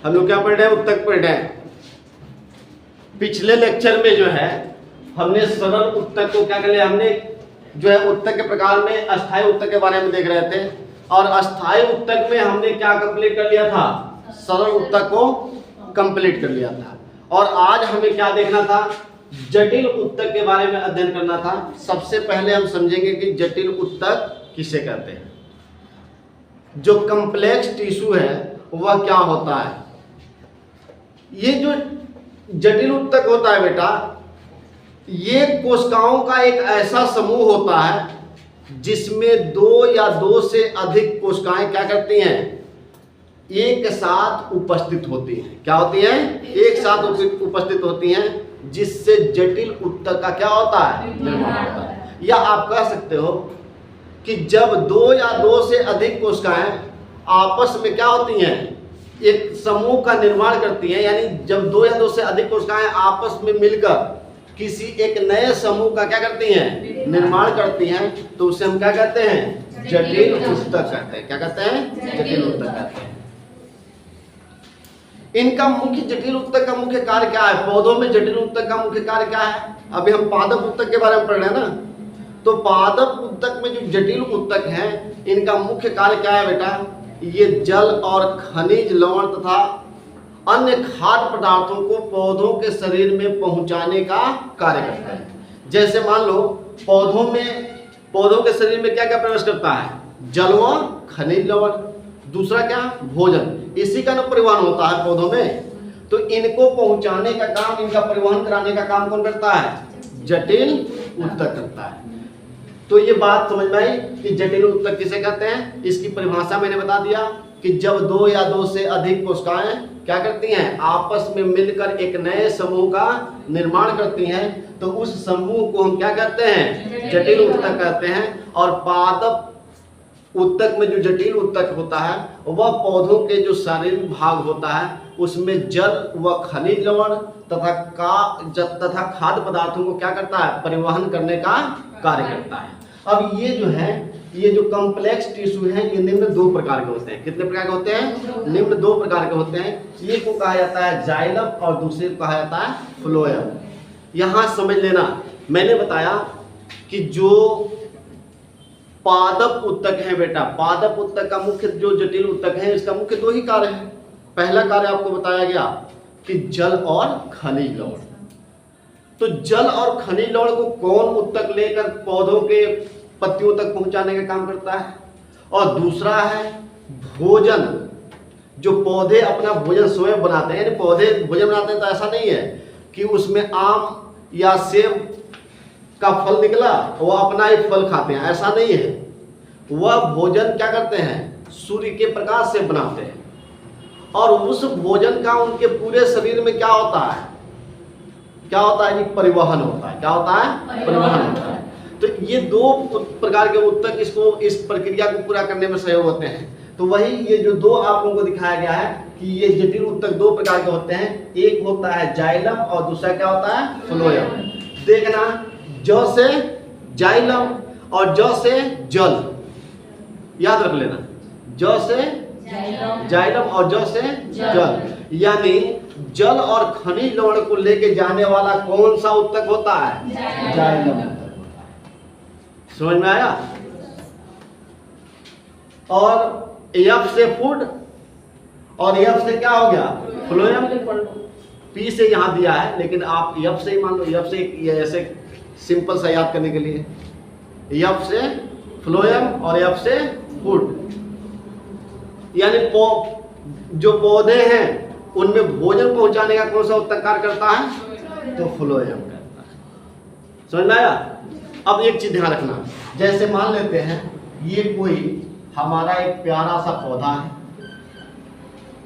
हम लोग क्या पढ़ रहे हैं, उत्तक पढ़ रहे हैं। पिछले लेक्चर में जो है हमने सरल उत्तक को क्या कर लिया, हमने जो है उत्तक के प्रकार में अस्थायी उत्तक के बारे में देख रहे थे, और अस्थायी उत्तक में हमने क्या कंप्लीट कर लिया था, सरल उत्तक को कंप्लीट कर लिया था। और आज हमें क्या देखना था, जटिल उत्तक के बारे में अध्ययन करना था। सबसे पहले हम समझेंगे कि जटिल उत्तक किसे कहते हैं, जो कॉम्प्लेक्स टिश्यू है वह क्या होता है। ये जो जटिल उत्तक होता है बेटा, ये कोशिकाओं का एक ऐसा समूह होता है जिसमें दो या दो से अधिक कोशिकाएं क्या करती हैं, एक साथ उपस्थित होती हैं। क्या होती हैं, एक साथ उपस्थित होती हैं, जिससे जटिल उत्तक का क्या होता है, निर्माण होता है। या आप कह सकते हो कि जब दो या दो से अधिक कोशिकाएं आपस में क्या होती हैं, एक समूह का निर्माण करती हैं, यानी जब दो या दो से अधिक कोशिकाएं आपस में मिलकर किसी एक नए समूह का क्या करती हैं, निर्माण करती हैं, तो उसे हम क्या कहते हैं, जटिल उत्तक कहते हैं। क्या कहते हैं, जटिल उत्तक कहते हैं। इनका मुख्य जटिल उत्तक का मुख्य कार्य क्या है, पौधों में जटिल उत्तक का मुख्य कार्य क्या है। अभी हम पादप उत्तक के बारे में पढ़ रहे हैं ना, तो पादप उत्तक में जो जटिल उत्तक है, इनका मुख्य कार्य क्या है बेटा, ये जल और खनिज लवण तथा अन्य खाद्य पदार्थों को पौधों के शरीर में पहुंचाने का कार्य करता है। जैसे मान लो पौधों के शरीर में क्या क्या प्रवेश करता है, जल व खनिज लवण, दूसरा क्या, भोजन, इसी का ना परिवहन होता है पौधों में। तो इनको पहुंचाने का काम, इनका परिवहन कराने का काम कौन करता है, जटिल उत्तक करता है। तो ये बात समझ में आई कि जटिल उत्तक किसे कहते हैं। इसकी परिभाषा मैंने बता दिया कि जब दो या दो से अधिक कोशिकाएं क्या करती हैं, आपस में मिलकर एक नए समूह का निर्माण करती हैं, तो उस समूह को हम क्या कहते हैं, जटिल उत्तक कहते हैं। और पादप उत्तक में जो जटिल उत्तक होता है वह पौधों के जो शारीरिक भाग होता है उसमें जल व खनिज लवण तथा खाद्य पदार्थों को क्या करता है, परिवहन करने का कार्य करता है। अब ये जो है, ये जो कॉम्प्लेक्स टिश्यू है, ये निम्न दो प्रकार के होते हैं। कितने प्रकार के होते हैं, निम्न दो प्रकार के होते हैं। एक को कहा जाता है जाइलम और दूसरे को कहा जाता है फ्लोएम। यहाँ समझ लेना, मैंने बताया कि जो पादप उत्तक है बेटा, पादप उत्तक का मुख्य जो जटिल उत्तक है, इसका मुख्य दो ही कार्य है। पहला कार्य आपको बताया गया कि जल और खनिज लवण। तो जल और खनिज लवण को कौन उत्तक लेकर पौधों के पत्तियों तक पहुंचाने का काम करता है, और दूसरा है भोजन, जो पौधे अपना भोजन स्वयं बनाते हैं। यानी पौधे भोजन बनाते हैं तो ऐसा नहीं है कि उसमें आम या सेब का फल निकला वो अपना ही फल खाते हैं, ऐसा नहीं है। वह भोजन क्या करते हैं, सूर्य के प्रकाश से बनाते हैं, और उस भोजन का उनके पूरे शरीर में क्या होता है, क्या होता है, परिवहन होता है। क्या होता है, परिवहन होता है। तो ये दो प्रकार के उत्तक इसको, इस प्रक्रिया को पूरा करने में सहयोग होते हैं। तो वही ये जो दो आप लोगों को दिखाया गया है कि ये जटिल उत्तक दो प्रकार के होते हैं। एक होता है जाइलम और दूसरा क्या होता है, फ्लोएम। देखना, ज से जाइलम और ज से जल, याद रख लेना, ज से जाइलम और ज से जल। यानी जल और खनिज लवण को लेके जाने वाला कौन सा उत्तक होता है, जाइलम उत्तक। समझ में आया। और एफ से फूड और एफ से क्या हो गया, फ्लोएम। पी से यहां दिया है लेकिन आप एफ से ही मान लो, एफ से ऐसे सिंपल सा याद करने के लिए, एफ से फ्लोएम और एफ से फूड। यानी जो पौधे हैं उनमें भोजन पहुंचाने का कौन सा उत्तक कार्य करता है, तो फ्लोएम करता है। समझ में आया। अब एक चीज ध्यान रखना, जैसे मान लेते हैं ये कोई हमारा एक प्यारा सा पौधा है,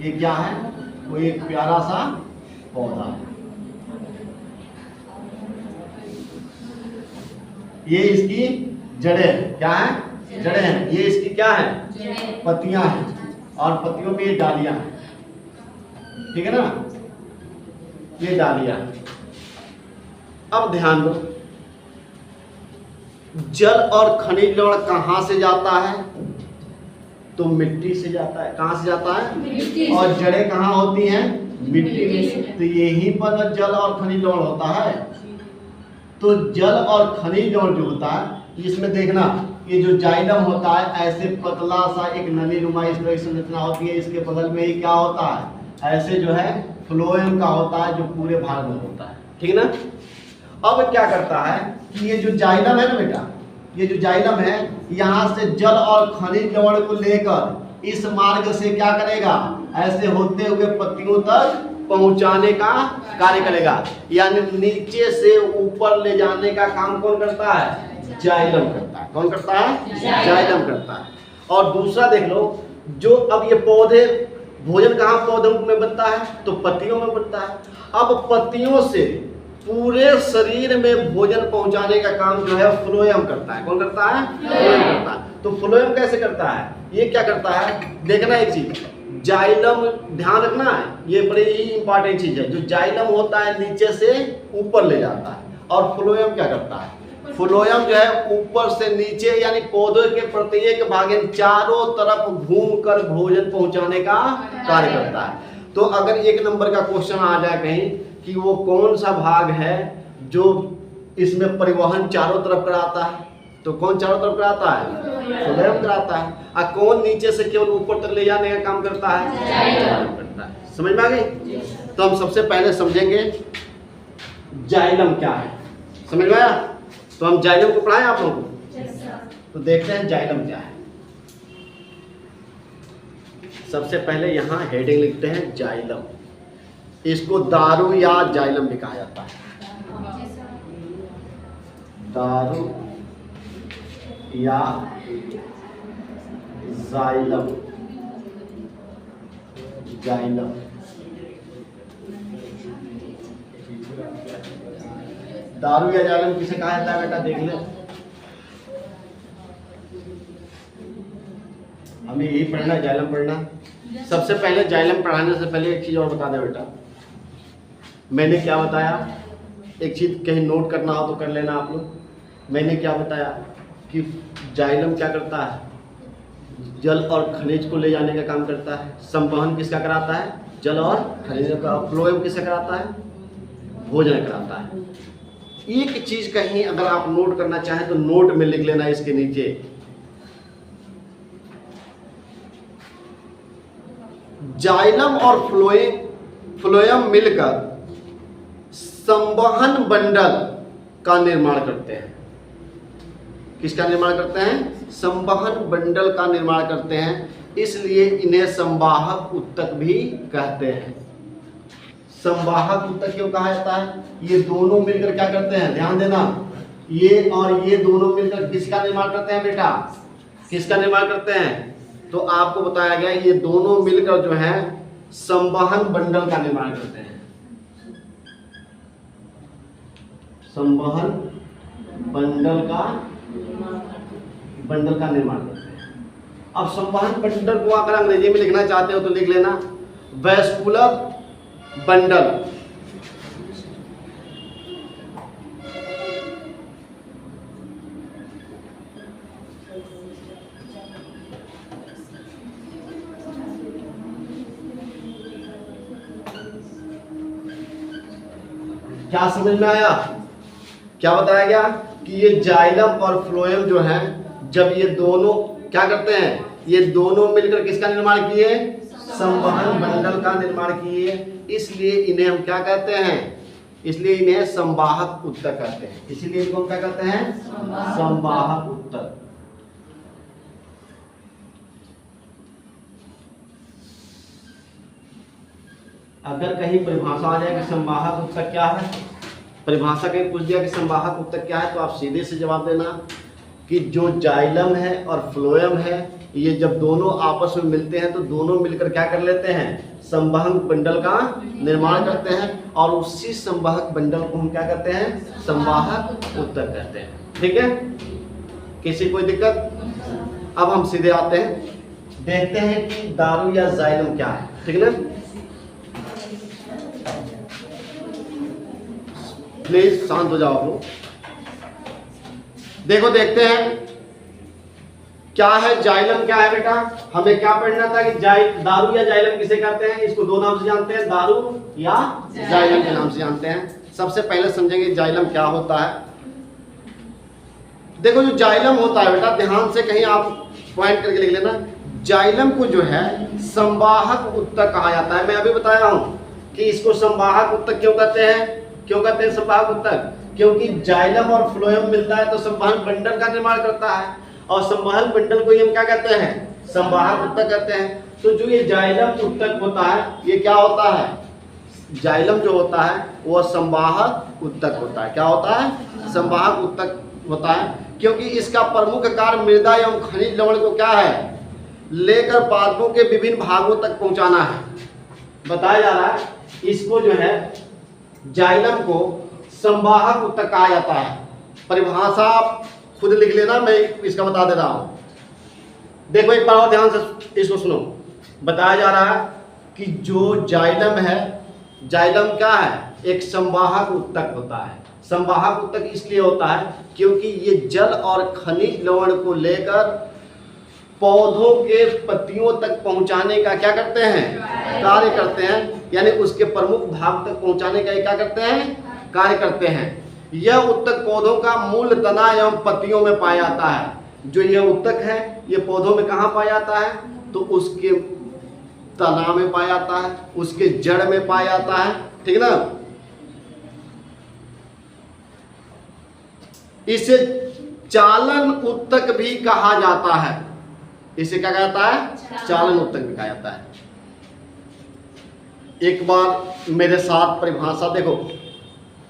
ये क्या है, कोई एक प्यारा सा पौधा है, ये इसकी जड़ें हैं, क्या है, जड़ें हैं। ये इसकी क्या है, पत्तियां हैं, और पत्तियों में ये डालियां हैं, ठीक है ना, ये डालियां। अब ध्यान दो, जल और खनिज लवण कहां से जाता है, तो मिट्टी से जाता है। कहाँ से जाता है? मिट्टी। और जड़ें कहाँ होती हैं? मिट्टी में। तो यहीं पर जल और खनिज लवण होता है। तो जल और खनिज लवण जो होता है, इसमें देखना ये जो जाइलम होता है ऐसे पतला सा एक नली नुमा इस तरह की संरचना होती है। इसके बगल में ही क्या होता है? ऐसे जो है फ्लोएम का होता है जो पूरे भाग में होता है। ठीक ना? अब क्या करता है कि ये जो जाइलम है ना बेटा, ये जो जाइलम है यहाँ से जल और खनिज लवण को लेकर इस मार्ग से क्या करेगा? ऐसे होते हुए पत्तियों तक पहुंचाने का कार्य करेगा। यानी नीचे से ऊपर ले जाने का काम कौन करता है? जाइलम करता है। कौन करता है? जाइलम करता है। और दूसरा देख लो, जो अब ये पौधे भोजन कहाँ पौधों में बनता है? तो पत्तियों में बनता है। अब पत्तियों से पूरे शरीर में भोजन पहुंचाने का काम जो है फ्लोएम करता है। कौन करता है? फ्लोएम करता है। तो फ्लोएम कैसे करता है? ये क्या करता है? देखना एक चीज, जाइलम ध्यान रखना है, ये बड़ी ही इंपॉर्टेंट चीज है। जो जाइलम होता है नीचे से ऊपर ले जाता है, और फ्लोएम क्या करता है? फ्लोएम जो है ऊपर से नीचे यानी पौधे के प्रत्येक भाग चारों तरफ घूमकर भोजन पहुंचाने का कार्य करता है। तो अगर एक नंबर का क्वेश्चन आ जाए कहीं कि वो कौन सा भाग है जो इसमें परिवहन चारों तरफ कराता है, तो कौन चारों तरफ कराता है? फ्लोएम कराता है। और कौन नीचे से केवल ऊपर तक ले जाने का काम करता है? जाइलम करता है। समझ में आ गई? तो हम सबसे पहले समझेंगे जाइलम क्या है। समझ में आया? तो हम जाइलम को पढ़ाएं आप लोगों को। तो देखते हैं जाइलम क्या है। सबसे पहले यहाँ हेडिंग लिखते हैं जाइलम। इसको दारू या जाइलम भी कहा जाता है। दारू या जाइलम, जाइलम। दारू या जाइलम किसे कहा जाता है बेटा? देख ले, हमें यही पढ़ना, जाइलम पढ़ना। सबसे पहले जाइलम पढ़ाने से पहले एक चीज और बता दे बेटा। मैंने क्या बताया? एक चीज कहीं नोट करना हो तो कर लेना आप लोग। मैंने क्या बताया कि जाइलम क्या करता है? जल और खनिज को ले जाने का काम करता है। संवहन किसका कराता है? जल और खनिज का। फ्लोएम किसका कराता है? भोजन कराता है। एक चीज कहीं अगर आप नोट करना चाहें तो नोट में लिख लेना इसके नीचे, जाइलम और फ्लोएम मिलकर संवहन बंडल का निर्माण करते हैं। किसका निर्माण करते हैं? संवहन बंडल का निर्माण करते हैं। इसलिए इन्हें संवाहक उत्तक भी कहते हैं। संवाहक उत्तक क्यों कहा जाता है? ये दोनों मिलकर क्या करते हैं? ध्यान देना, ये और ये दोनों मिलकर किसका निर्माण करते हैं बेटा? किसका निर्माण करते हैं? तो आपको बताया गया ये दोनों मिलकर जो है संवहन बंडल का निर्माण करते हैं। संवहन बंडल का निर्माण करते हैं। अब संवहन बंडल को अगर अंग्रेजी में लिखना चाहते हो तो लिख लेना वैस्कुलर बंडल। क्या समझ में आया? क्या बताया गया कि ये जाइलम और फ्लोएम जो है, जब ये दोनों क्या करते हैं? ये दोनों मिलकर किसका निर्माण किए? संवहन बंडल का निर्माण किए। इसलिए इन्हें हम क्या कहते हैं? इसलिए इन्हें संवाहक उत्तक कहते हैं। इसलिए इनको क्या कहते हैं? संवाहक उत्तक। अगर कहीं परिभाषा आ जाए कि संवाहक उत्तक क्या है, परिभाषा कहीं पूछ दिया कि संवाहक उत्तक क्या है, तो आप सीधे से जवाब देना कि जो जाइलम है और फ्लोएम है, ये जब दोनों आपस में मिलते हैं तो दोनों मिलकर क्या कर लेते हैं? संवाहक बंडल का निर्माण करते हैं। और उसी संवाहक बंडल को हम क्या कहते हैं? संवाहक उत्तक कहते हैं। ठीक है? किसी कोई दिक्कत? अब हम सीधे आते हैं, देखते हैं कि दारू या जाइलम क्या है। ठीक है ना? प्लीज शांत हो जाओ आप लोग। देखो देखते हैं क्या है जाइलम, क्या है बेटा? हमें क्या पढ़ना था कि दारू या जाइलम किसे कहते हैं? इसको दो नाम से जानते हैं, दारू या जाइलम के नाम से जानते हैं। सबसे पहले समझेंगे जाइलम क्या होता है। देखो जो जाइलम होता है बेटा, ध्यान से कहीं आप पॉइंट करके लिख लेना। जाइलम को जो है संवाहक उत्तक कहा जाता है। मैं अभी बताया हूं कि इसको संवाहक उत्तक क्यों कहते हैं। क्यों कहते हैं संवाहक उत्तक? क्योंकि जाइलम और फ्लोएम मिलता है तो संवहन बंडल का निर्माण करता है, और संवहन बंडल को ही हम क्या कहते हैं? संवाहक उत्तक कहते हैं। तो जो ये जाइलम उत्तक होता है, ये क्या होता है? जाइलम जो होता है वो संवाहक उत्तक होता है। क्या होता है? संवाहक उत्तक होता है, क्योंकि इसका प्रमुख कार्य मृदा एवं खनिज लवण को क्या है? लेकर पादपों के विभिन्न भागों तक पहुंचाना है। बताया जा रहा है इसको जो है जाइलम को संवाहक उत्तक कहा जाता है। परिभाषा आप खुद लिख लेना, मैं इसका बता दे रहा हूं। देखो एक बार और ध्यान से इसको सुनो। बताया जा रहा है कि जो जाइलम है, जाइलम क्या है? एक संवाहक उत्तक होता है। संवाहक उत्तक इसलिए होता है क्योंकि ये जल और खनिज लवण को लेकर पौधों के पत्तियों तक पहुंचाने का क्या करते हैं? कार्य करते हैं। यानी उसके प्रमुख भाग तक पहुंचाने का क्या करते हैं? कार्य करते हैं। यह उत्तक पौधों का मूल तना एवं पत्तियों में पाया जाता है। जो यह उत्तक है ये पौधों में कहाँ पाया जाता है? तो उसके तना में पाया जाता है, उसके जड़ में पाया जाता है, ठीक ना। इसे चालन उत्तक भी कहा जाता है। इसे क्या कहता है? चालन उत्तक भी कहा जाता है। एक बार मेरे साथ परिभाषा देखो।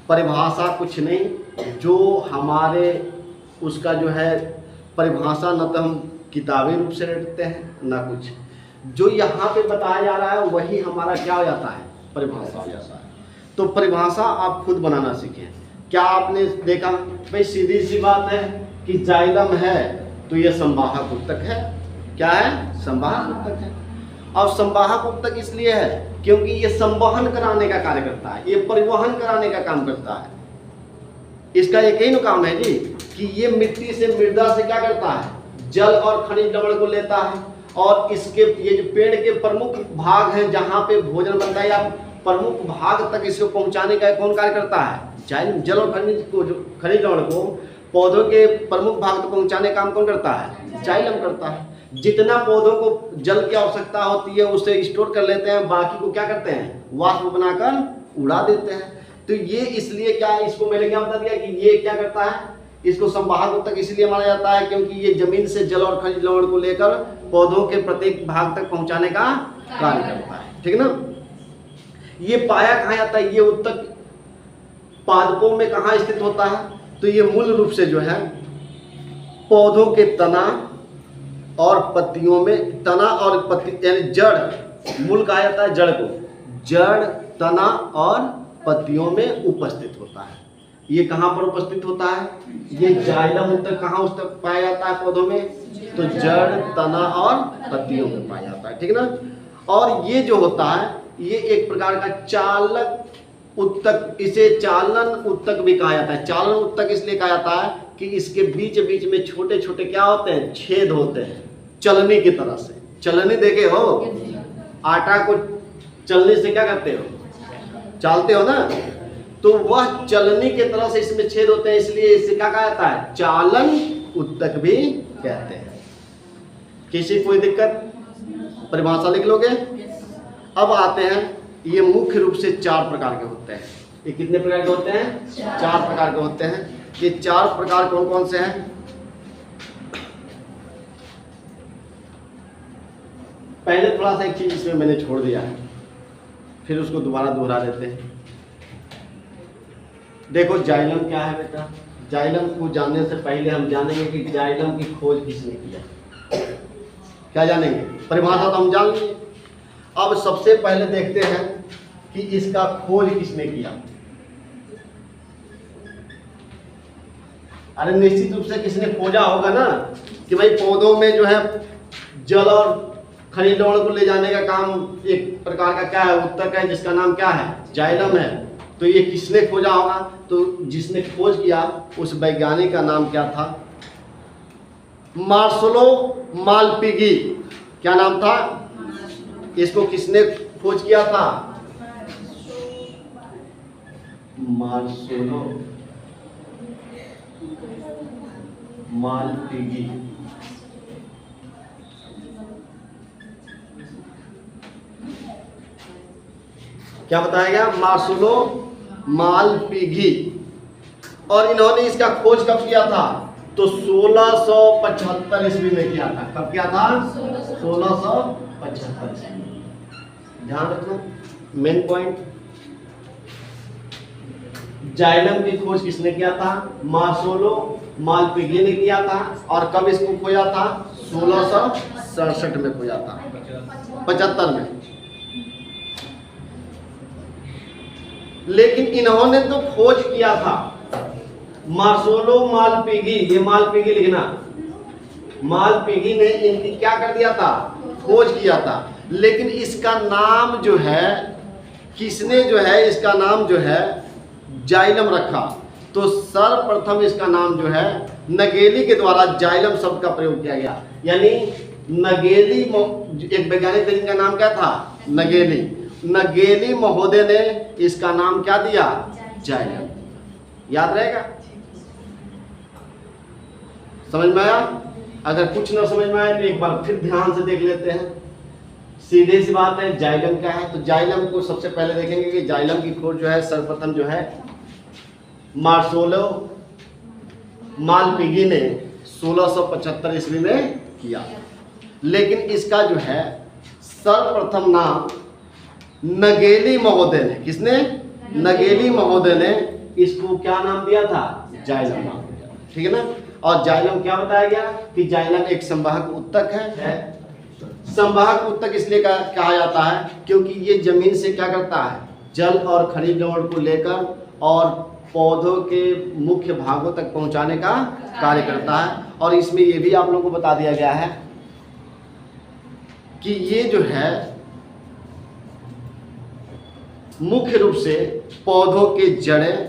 परिभाषा कुछ नहीं, जो हमारे उसका जो है परिभाषा न तो हम किताबी रूप से रखते हैं ना कुछ, जो यहाँ पे बताया जा रहा है वही हमारा क्या हो जाता है? परिभाषा हो जाता है। तो परिभाषा आप खुद बनाना सीखें। क्या आपने देखा भाई, सीधी सी बात है कि जाइलम है तो ये संवाहक उत्तक है। क्या है? संवाहक उत्तक है। और संवाहक उत्तक इसलिए है क्योंकि ये संवहन कराने का कार्य करता है, ये परिवहन कराने का काम करता है। इसका एक ही काम है जी कि ये मिट्टी से मृदा से क्या करता है? जल और खनिज लवण को लेता है, और इसके ये जो पेड़ के प्रमुख भाग हैं जहाँ पे भोजन बनता है या प्रमुख भाग तक इसको पहुँचाने का कौन कार्य करता है? जाइलम। जल और खनिज को, जो खनिज लवण को पौधों के प्रमुख भाग तक पहुँचाने का काम कौन करता है? जाइलम करता है। जितना पौधों को जल की आवश्यकता होती है उसे स्टोर कर लेते हैं, बाकी को क्या करते हैं? वाष्प बनाकर उड़ा देते हैं। तो ये इसलिए क्या है, इसको मैंने क्या बता दिया कि ये क्या करता है? इसको संवाहक उत्तक इसलिए माना जाता है क्योंकि ये जमीन से जल और खनिज लवण को लेकर पौधों के प्रत्येक भाग तक पहुंचाने का कार्य करता है, ठीक ना। ये पाया कहाँ जाता है? ये उत्तक पादपों में कहाँ स्थित होता है? तो ये मूल रूप से जो है पौधों के तना और पत्तियों में, तना और पत्ती यानी जड़, मूल कहा जाता है जड़ को, जड़, तना और पत्तियों में उपस्थित होता है। ये कहाँ पर उपस्थित होता है? ये जाइलम उत्तक कहाँ उत्तक पाया जाता है पौधों में? तो जड़, तना और पत्तियों में पाया जाता है, ठीक ना। और ये जो होता है ये एक प्रकार का चालक उत्तक, इसे चालन उत्तक भी कहा जाता है। चालन उत्तक इसलिए कहा जाता है कि इसके बीच बीच में छोटे छोटे क्या होते हैं? छेद होते हैं, चलनी की तरह से। चलनी देखे हो? आटा को चलनी से क्या करते हो? चालते हो ना। तो वह चलनी के तरह से इसमें छेद होते हैं, इसलिए इसे क्या कहा जाता है? चालन उत्तक भी कहते हैं। किसी कोई दिक्कत? परिभाषा लिख लोगे। अब आते हैं, ये मुख्य रूप से 4 प्रकार के होते हैं। ये कितने प्रकार के होते हैं? 4 प्रकार के होते हैं। ये 4 प्रकार कौन कौन से हैं? पहले थोड़ा सा एक चीज इसमें मैंने छोड़ दिया है, फिर उसको दोबारा दोहरा देते हैं। देखो जाइलम क्या है बेटा? जाइलम को जानने से पहले हम जानेंगे कि जाइलम की खोज किसने किया। क्या जानेंगे? परिभाषा तो हम जान लिए। अब सबसे पहले देखते हैं कि इसका खोज किसने किया। अरे निश्चित रूप से किसने खोजा होगा ना कि भाई पौधों में जो है जल और खनिज लवण को ले जाने का काम एक प्रकार का क्या है? उत्तक है, जिसका नाम क्या है? जाइलम है। तो ये किसने खोजा होगा? तो जिसने खोज किया उस वैज्ञानिक का नाम क्या था? मार्सेलो मालपिगी, क्या नाम था? इसको किसने खोज किया था? मार्सेलो मालपिगी। क्या बताया गया? मार्सेलो मालपिगी। और इन्होंने इसका खोज कब किया था? तो 1675 ईस्वी में किया था। कब किया था? 1675 ईस्वी में। ध्यान रखना मेन पॉइंट। जाइलम की खोज किसने किया था? मार्सेलो मालपिगी ने किया था। और कब इसको खोजा था? 1667 में खोजा था, 75 में। लेकिन इन्होंने तो खोज किया था मार्सेलो मालपिगी, ये मालपिगी लिखना, मालपिगी ने इनकी क्या कर दिया था? खोज किया था। लेकिन इसका नाम जो है, किसने जो है इसका नाम जो है जाइलम रखा? तो सर्वप्रथम इसका नाम जो है नगेली के द्वारा जाइलम शब्द का प्रयोग किया गया। यानी नगेली, एक वैज्ञानिक तरीके का नाम क्या था? नगेली। नगेली महोदय ने इसका नाम क्या दिया? जाइलम। याद रहेगा? समझ में आया? अगर कुछ ना समझ में आए तो एक बार फिर ध्यान से देख लेते हैं। सीधे सी बात है, जाइलम क्या है? तो जाइलम को सबसे पहले देखेंगे कि जाइलम की खोज जो है सर्वप्रथम जो है मार्सेलो मालपिगी ने 1675 ईस्वी में किया। लेकिन इसका जो है सर्वप्रथम नाम नगेली महोदय ने, किसने? नगेली महोदय ने इसको क्या नाम दिया था? जाइलम नाम दिया। ठीक है ना? और जाइलम क्या बताया गया कि जाइलम एक संवाहक उत्तक है। संवाहक उत्तक इसलिए कहा जाता है क्योंकि ये जमीन से क्या करता है? जल और खनिज लवण को लेकर और पौधों के मुख्य भागों तक पहुंचाने का कार्य करता है। और इसमें ये भी आप लोगों को बता दिया गया है कि ये जो है मुख्य रूप से पौधों के जड़ें,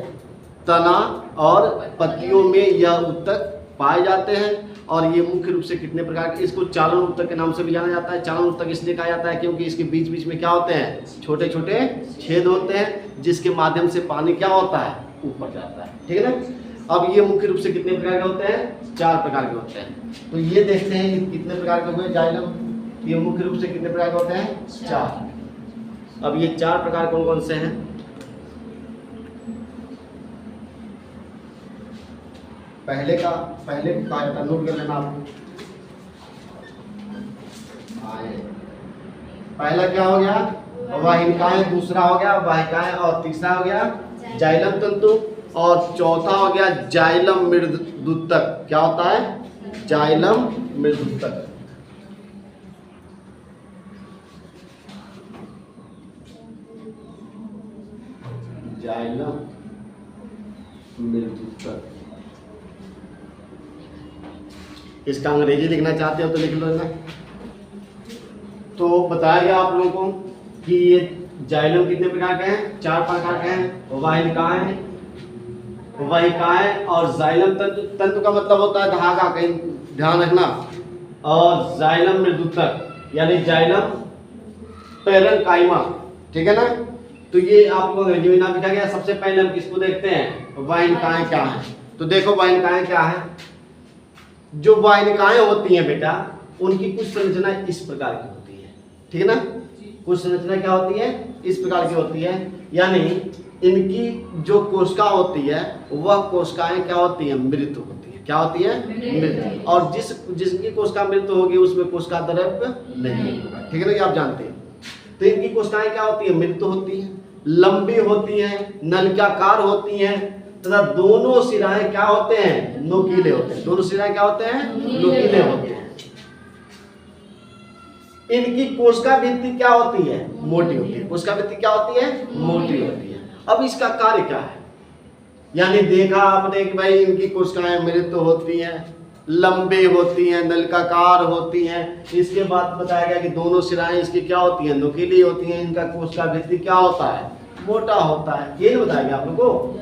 तना और पत्तियों में यह उत्तक पाए जाते हैं। और ये मुख्य रूप से कितने प्रकार के, इसको चालन उत्तक के नाम से भी जाना जाता है। चालन उत्तक इसलिए कहा जाता है क्योंकि इसके बीच बीच में क्या होते हैं? छोटे छोटे छेद होते हैं जिसके माध्यम से पानी क्या होता है? ऊपर जाता है। ठीक है ना? अब ये मुख्य रूप से कितने प्रकार के होते हैं? 4 प्रकार के होते हैं। तो ये देखते हैं कि कितने प्रकार के हुए जाइलम। ये मुख्य रूप से कितने प्रकार के होते हैं? 4। अब ये 4 प्रकार कौन कौन से हैं? पहले का नोट कर लेना आप। पहला क्या हो गया? वाहिकाएं। दूसरा हो गया वाहिकाएं। और तीसरा हो गया जाइलम तंतु। और चौथा हो गया जाइलम मृदुत्तक। क्या होता है? जाइलम मृदुत्तक। जाइलम मृदुत्तक। इसका अंग्रेजी लिखना चाहते हो तो लिख लो ना। तो बताया गया आप लोगों को कि ये जाइलम कितने प्रकार के हैं? 4 प्रकार के हैं। वाहिकाएं और जाइलम तंतु। तंतु का मतलब होता है धागा, कहीं ध्यान रखना। और जाइलम मृदुत्तक यानी जाइलम पैरेन्काइमा। ठीक है ना? तो ये आपको अंग्रेजी में नाम लिखा गया। सबसे पहले हम किसको देखते हैं? वाहिकाएं क्या है? तो देखो वाहिकाएं क्या है। जो वाहिकाएं होती हैं बेटा, उनकी कुछ संरचना इस प्रकार की होती है। ठीक है ना? कुछ संरचना क्या होती है? इस प्रकार की होती है। यानी इनकी जो कोशिका होती है वह कोशिकाएं क्या होती हैं? मृत होती है। क्या होती है? मृत। और जिसकी कोशिका मृत होगी उसमें कोशिका द्रव्य नहीं होगा। ठीक है ना? ये आप जानते हैं। तो इनकी कोशिकाएं क्या होती है? मृत होती हैं, लंबी होती हैं, नलिकाकार होती हैं तथा दोनों सिराएं क्या होते हैं? नुकीले होते हैं। दोनों सिराएं क्या होते हैं? नुकीले होते हैं। इनकी कोशिका भित्ति क्या होती है? मोटी होती है। कोशिका भित्ति क्या होती है? मोटी होती है। अब इसका कार्य क्या है? यानी देखा आपने कि भाई इनकी कोशिकाएं मृत होती हैं, लंबे होती हैं, नलिकाकार होती हैं। इसके बाद बताया गया कि दोनों सिराएं इसकी क्या होती हैं? नुकीली होती हैं। इनका कोशिका भित्ति क्या होता है? मोटा होता है। ये बताया गया आप लोगों को।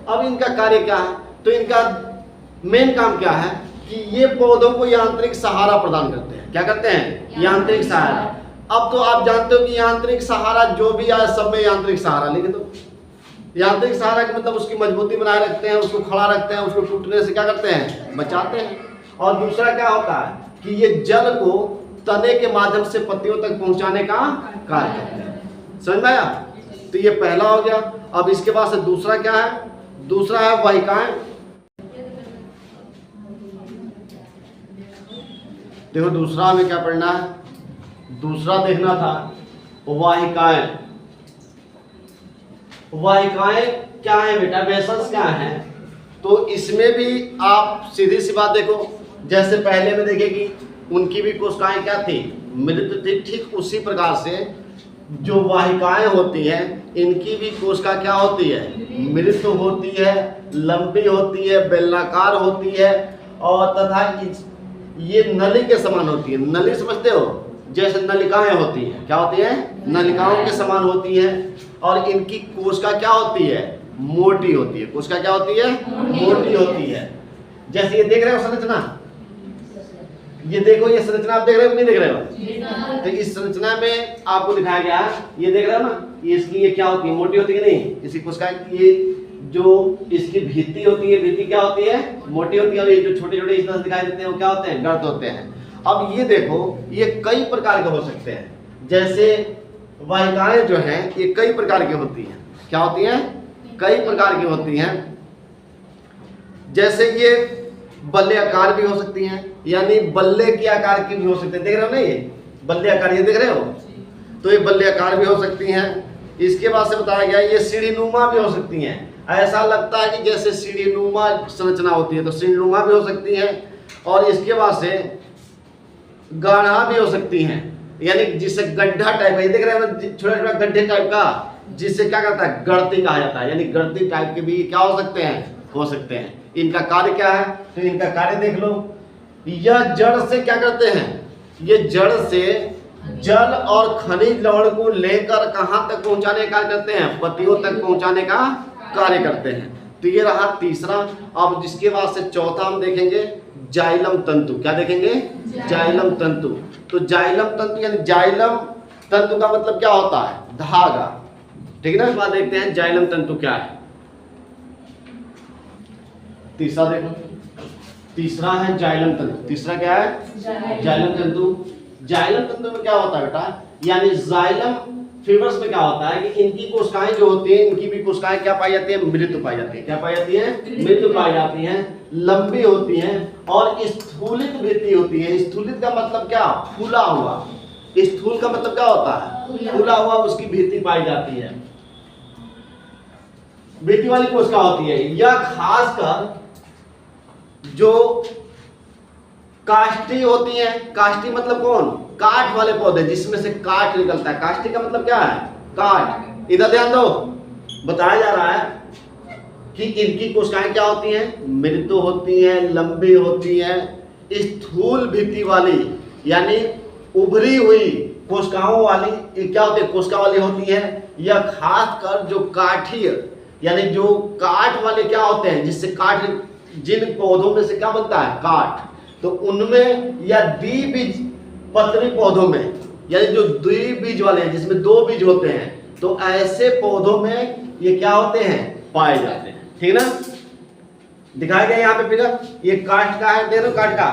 अब इनका कार्य क्या है? तो इनका मेन काम क्या है कि ये पौधों को यांत्रिक सहारा प्रदान करते हैं। क्या करते हैं? यांत्रिक सहारा। अब तो आप जानते हो कि यांत्रिक सहारा जो भी आए सब में यांत्रिक सहारा लिख दो। यांत्रिक सहारा का मतलब उसकी मजबूती बनाए रखते हैं, उसको खड़ा रखते हैं, उसको टूटने से क्या करते हैं? बचाते हैं। और दूसरा क्या होता है कि ये जल को तने के माध्यम से पत्तियों तक पहुंचाने का कार्य करते हैं। समझ में आया? तो ये पहला हो गया। अब इसके बाद से दूसरा क्या है? दूसरा है वाहिकाएं। देखो दूसरा हमें क्या पढ़ना है? दूसरा देखना था वाहिकाएं। वाहिकाएं क्या है बेटा? वेसल्स क्या है? तो इसमें भी आप सीधी सी बात देखो, जैसे पहले में देखे कि उनकी भी कोशिकाएं क्या थी? मृत थी। ठीक उसी प्रकार से जो वाहिकाएं होती हैं इनकी भी कोशिका क्या होती है? मृत होती है, लंबी होती है, बेलनाकार होती है और तथा ये नली के समान होती है। नली समझते हो? जैसे नलिकाएं होती हैं। क्या होती है? नलिकाओं के समान होती है। और इनकी कोशिका क्या होती है? मोटी होती है। कोशिका क्या होती है? मोटी होती है। जैसे ये देख रहे हो संरचना, ये देखो, ये संरचना आप देख रहे हो कि नहीं देख रहे हो? तो इस संरचना में आपको दिखाया गया है, ये देख रहे हो ना, ये इसकी ये क्या होती है? मोटी होती है कि नहीं? इसी कोशिका की ये जो इसकी भित्ति होती है, भित्ति क्या होती है? मोटी होती है। और ये जो छोटे छोटे इस तरह से दिखाई देते हैं वो क्या होते हैं? गर्त होते हैं। अब ये देखो, ये कई प्रकार के हो सकते हैं। जैसे वाहिकाएं जो हैं ये कई प्रकार की होती हैं। क्या होती हैं? कई प्रकार की होती हैं। जैसे ये बल्ले आकार भी हो सकती हैं, यानी बल्ले के आकार की भी हो सकती है। देख रहे हो ना, ये बल्ले आकार, ये देख रहे हो? तो ये बल्ले आकार भी हो सकती हैं। इसके बाद से बताया गया ये सीढ़ीनुमा भी हो सकती हैं। ऐसा लगता है कि जैसे सीढ़ीनुमा संरचना होती है, तो सीढ़ीनुमा भी हो सकती है। और इसके बाद से गाढ़ा भी हो सकती हैं, यानी जिससे गड्ढा टाइप, ये देख रहे हो छोटा छोटा गड्ढे टाइप का, जिससे क्या करता है? गढ़ती कहा जाता है। यानी गढ़ती टाइप के भी क्या हो सकते हैं? हो सकते हैं। इनका कार्य क्या है? तो इनका कार्य देख लो। यह जड़ से क्या करते हैं? ये जड़ से जल और खनिज लवण को लेकर कहां तक पहुंचाने का कार्य करते हैं? पत्तियों तक पहुंचाने का कार्य करते हैं। तो ये रहा तीसरा। अब जिसके बाद से चौथा हम देखेंगे जाइलम तंतु। क्या देखेंगे? जाइलम तंतु। तो जाइलम तंतु यानी जाइलम तंतु का मतलब क्या होता है? धागा। ठीक है ना? इस बात देखते हैं जाइलम तंतु क्या है। तीसरा देखो, तीसरा है जाइलम तंतु। तीसरा क्या है? जाइलम तंतु। जाइलम तंतु में क्या होता है बेटा? यानी जाइलम फिबर्स में क्या होता है कि इनकी कोशिकाएं जो होती हैं, इनकी भी कोशिकाएं क्या पाई जाती है? मृत पाई जाती है। क्या पाई जाती है? मृत पाई जाती हैं, लंबी होती हैं और स्थूलित वृत्ति होती है। स्थूलित का मतलब क्या? फूला हुआ। स्थूल का मतलब क्या होता है? फूला हुआ। उसकी भित्ति पाई जाती है, भित्ति वाली कोशिका होती है। यह खासकर जो काष्ठी होती है। काष्ठी मतलब कौन? काठ वाले पौधे, जिसमें से काठ निकलता है। काष्ठी का मतलब क्या है? काठ। इधर ध्यान दो, बताया जा रहा है कि इनकी कोशिकाएं क्या होती हैं? मृत होती हैं, लंबी होती हैं, स्थूल भित्ति वाली, यानी उभरी हुई कोशिकाओं वाली। ये क्या होती है? कोशिका वाली होती है। यह खासकर जो काठीय, यानी जो काठ वाले क्या होते हैं, जिससे काठ, जिन पौधों में से क्या बनता है? काठ। तो उनमें या द्विबीज पत्री पौधों में, यानी जो द्विबीज वाले हैं जिसमें दो बीज होते हैं, तो ऐसे पौधों में ये क्या होते हैं? पाए जाते हैं। ठीक ना? दिखाया गया यहाँ पे फिगर। ये काठ का है, देखो काठ का,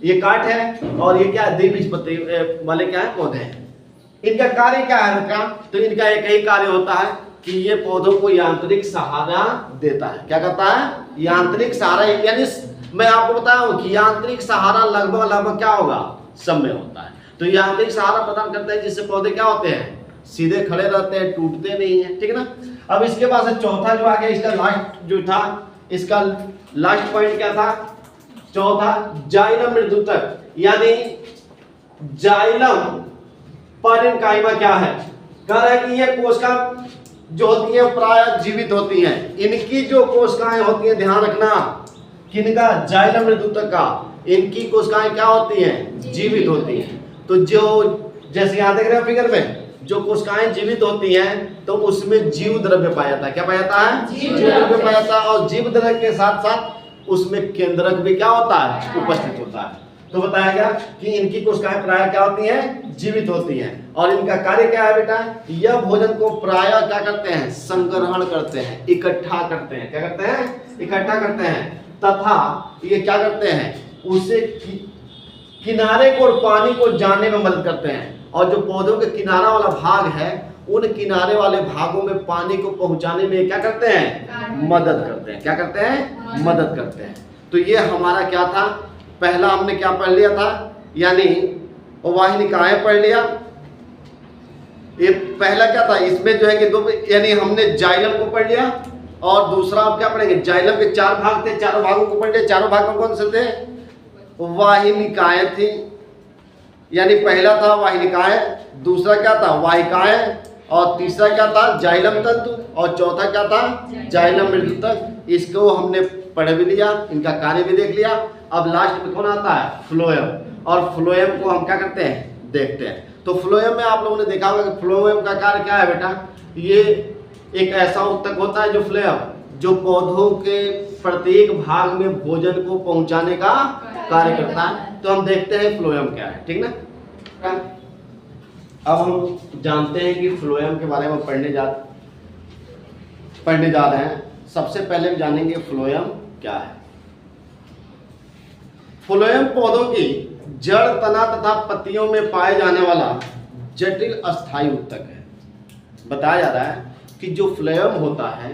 ये काठ है। और ये क्या है? द्विबीज पत्री वाले क्या है? पौधे हैं। इनका कार्य क्या है बेटा? तो इनका एक ही कार्य होता है कि ये पौधों को यांत्रिक सहारा देता है। क्या करता है? यांत्रिक सहारा। यानी मैं आपको बताऊं कि यांत्रिक सहारा लगभग लगभग क्या होगा? सब में होता है। तो यांत्रिक सहारा प्रदान करते हैं, जिससे पौधे क्या होते हैं? सीधे खड़े रहते हैं, टूटते नहीं है। ठीक है ना? अब इसके बाद से चौथा जो आ गया, इसका लास्ट जो था, इसका लास्ट पॉइंट क्या था? चौथा जाइलम मृदुतक, यानी जाइलम पारेन्काइमा क्या है? कह रहा है कि ये कोशिका जो होती है प्राय जीवित होती हैं। इनकी जो कोशिकाएं होती हैं, ध्यान रखना, किनका? जाइलम मृदुतक का। इनकी कोशिकाएं क्या होती हैं? जीवित होती हैं। तो जो जैसे यहाँ देख रहे हो फिगर में, जो कोशिकाएं जीवित होती हैं तो उसमें जीव द्रव्य पाया जाता है। क्या पाया जाता है? जीव द्रव्य पाया जाता है। और जीव द्रव्य के साथ साथ उसमें केंद्रक भी क्या होता है, उपस्थित होता है। तो बताया गया कि इनकी कोशिकाएं प्रायः क्या होती हैं, जीवित होती हैं। और इनका कार्य क्या है बेटा, यह भोजन को प्रायः क्या करते हैं, संग्रहण करते हैं, इकट्ठा करते हैं। क्या करते हैं, इकट्ठा करते हैं। तथा ये क्या करते हैं, उसे किनारे को और पानी को जाने में मदद करते हैं। और जो पौधों के किनारा वाला भाग है, उन किनारे वाले भागों में पानी को पहुंचाने में क्या करते हैं, मदद करते हैं। क्या करते हैं, मदद करते हैं। तो ये हमारा क्या था, पहला हमने क्या पढ़ लिया था, यानी वाहिनिकाएं पढ़ लिया। ये पहला क्या था, इसमें जो है कि दो, यानी हमने जाइलम को पढ़ लिया। और दूसरा आप क्या पढ़ेंगे, जाइलम के 4 भाग थे, चारों भागों को पढ़ लिया। चारों भाग में कौन से थे, वाहिनिकाएं थी। यानी पहला था वाहिनिकाएं, दूसरा क्या था, वाहिकाएं, और तीसरा क्या था, जाइलम तंतु, और चौथा क्या था, जाइलम मृदुतक। इसको हमने पढ़ भी लिया, इनका कार्य भी देख लिया। अब लास्ट में कौन आता है, फ्लोएम। और फ्लोएम को हम क्या करते हैं, देखते हैं। तो फ्लोएम में आप लोगों ने देखा होगा कि फ्लोएम का कार्य क्या है बेटा, ये एक ऐसा उत्तक होता है जो फ्लोएम, जो पौधों के प्रत्येक भाग में भोजन को पहुंचाने का कार्य करता है। तो हम देखते हैं फ्लोएम क्या है, ठीक ना। अब हम जानते हैं कि फ्लोएम के बारे में पढ़ने जा रहे हैं। सबसे पहले हम जानेंगे फ्लोएम क्या है। फ्लोएम पौधों की जड़, तना तथा पत्तियों में पाए जाने वाला जटिल अस्थायी उत्तक है। बताया जा रहा है कि जो फ्लोएम होता है,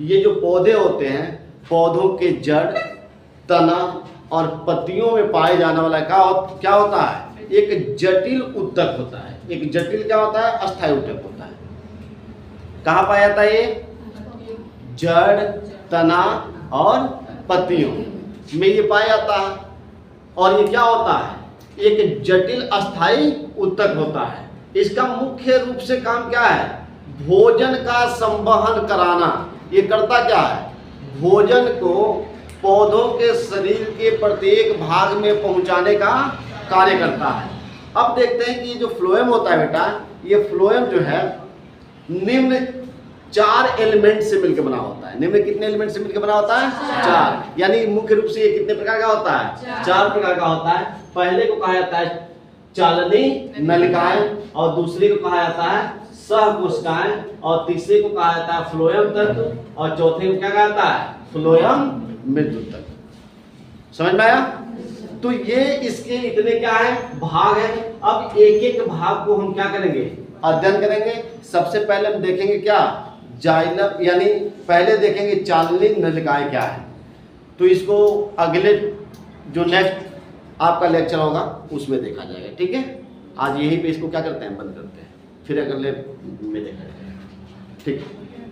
ये जो पौधे होते हैं, पौधों के जड़, तना और पत्तियों में पाए जाने वाला क्या होता है, एक जटिल उत्तक होता है। एक जटिल क्या होता है, अस्थायी उत्तक होता है। कहाँ पाया जाता है ये, जड़, तना और पत्तियों में ये पाया जाता है। और ये क्या होता है, एक जटिल अस्थायी उत्तक होता है। इसका मुख्य रूप से काम क्या है, भोजन का संवहन कराना। ये करता क्या है, भोजन को पौधों के शरीर के प्रत्येक भाग में पहुंचाने का कार्य करता है। अब देखते हैं कि ये जो फ्लोएम होता है बेटा, ये फ्लोएम जो है निम्न 4 एलिमेंट से मिलकर बना होता है। निम्न कितने एलिमेंट से मिलकर बना होता है, 4। यानी मुख्य रूप से ये कितने प्रकार का होता है, 4 प्रकार का होता है। पहले को कहा जाता है चालनी नलिकाएं, और दूसरी को कहा जाता है सहकोशिकाएं, और तीसरे को कहा जाता है फ्लोएम तंतु, और चौथे को क्या कहा जाता है, फ्लोएम मृदुतक। समझ में आया। तो ये इसके इतने क्या है, भाग है। अब एक एक भाग को हम क्या करेंगे, अध्ययन करेंगे। सबसे पहले हम देखेंगे क्या, जाइलम, यानी पहले देखेंगे चालनी नलिकाएं क्या है। तो इसको अगले जो नेक्स्ट आपका लेक्चर होगा उसमें देखा जाएगा, ठीक है। आज यहीं पे इसको क्या करते हैं, बंद करते हैं, फिर अगले में देखा जाएगा, ठीक है।